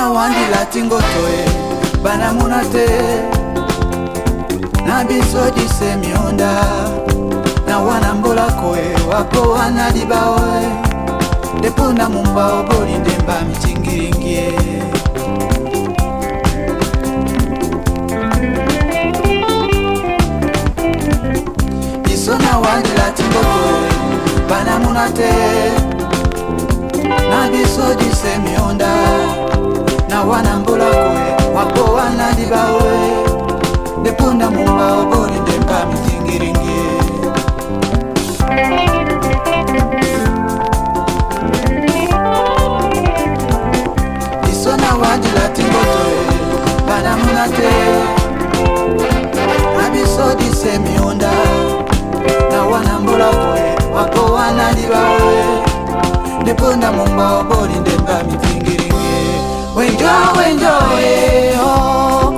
na wandi latingo toe bana munate na biso dise mionda na wana mbola koe wako wana dibaoe depuna mumba oboli ndemba michingiringie biso na wandi latingo toe bana munate na biso dise mionda na wana mbola koe wako wana dibaoe depuna mumba oboli ndemba michingiringie biso na wandi latingo toe bana munate na biso dise mionda na wana mbola koe wako wana dibaoe depunda mumba oboli ndemba mitingiringie wenjo wenjo oh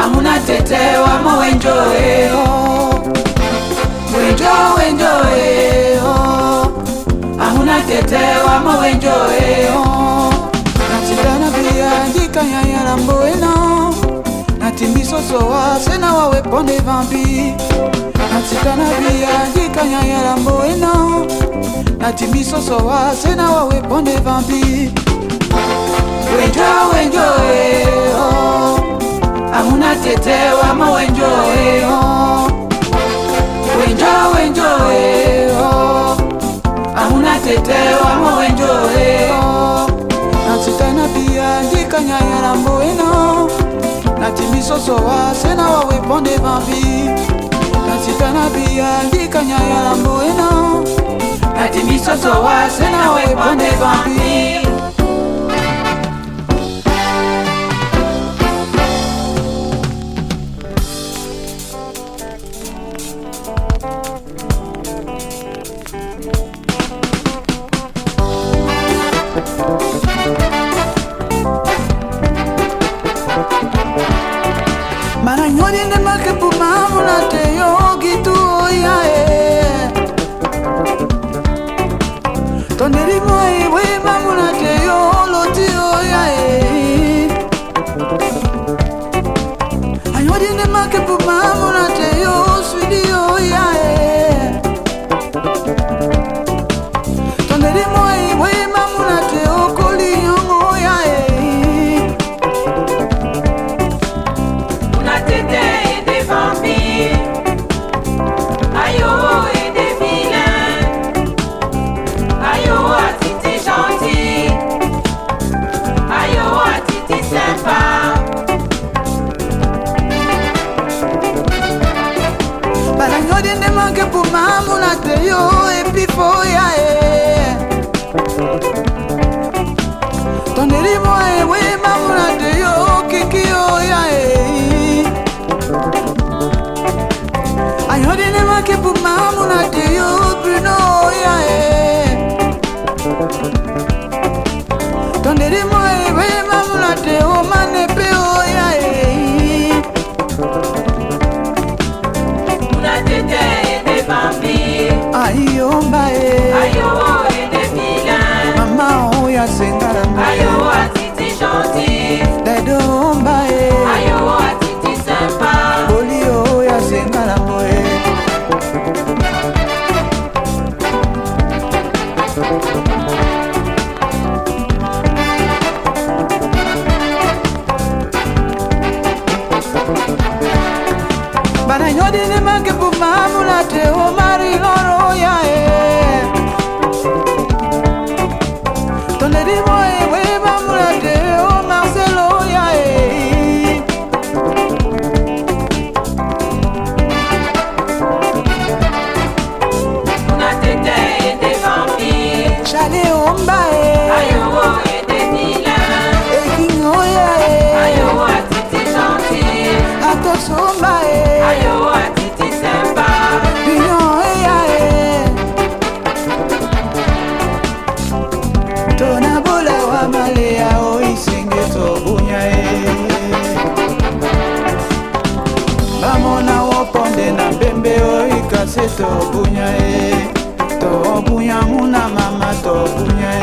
amuna tete wamo wenjo oh wenjo wenjo oh amuna tete wamo wenjo oh natidana bia ndikanya ya lamboena natimbiso soa sena wawe ponde vambi natidana bia ndikanya ya lamboena natimbiso soa sena wawe ponde vambi wenjo wenjo oh amuna tete wamo wenjo oh wenjo wenjo oh amuna tete wamo wenjo oh natitana bia ndikanya ya lamboena natimbiso soa sena wawe ponde vambi natitana bia ndikanya ya lamboena natimiso soa sena wawe ponde vambi mana nyodi ne make puma munate yo gitu ya tonderi moi we mamunate yo loti ya anyodi ne make puma munate yo swidi yo ya tonderi moi we mamunate yo koli yo ya que pour maman la teyo et puis foya tonderi moi we maman la teyo kiki oya ayodi ne ma que pour maman la teyo Bruno oya tonderi moi we maman la teyo manepe oya ayo mbae ayo ede vilain mama oya sengara ayo atiti gentil dedo mbae ayo atiti sympa boli oya sengara moe bana nyodi ne make pour maman la teo mari loro ya tonderi moi we maman la teo Marcelo ya una tete ede vampire chale omba ayo ede vilain ekingo ya ayo atiti gentil atosomba ayo atiti sympa pinon ya tona bola wa malea o isenge to bunya bamona wo ponde na bembe o ikase to bunya muna mama to bunya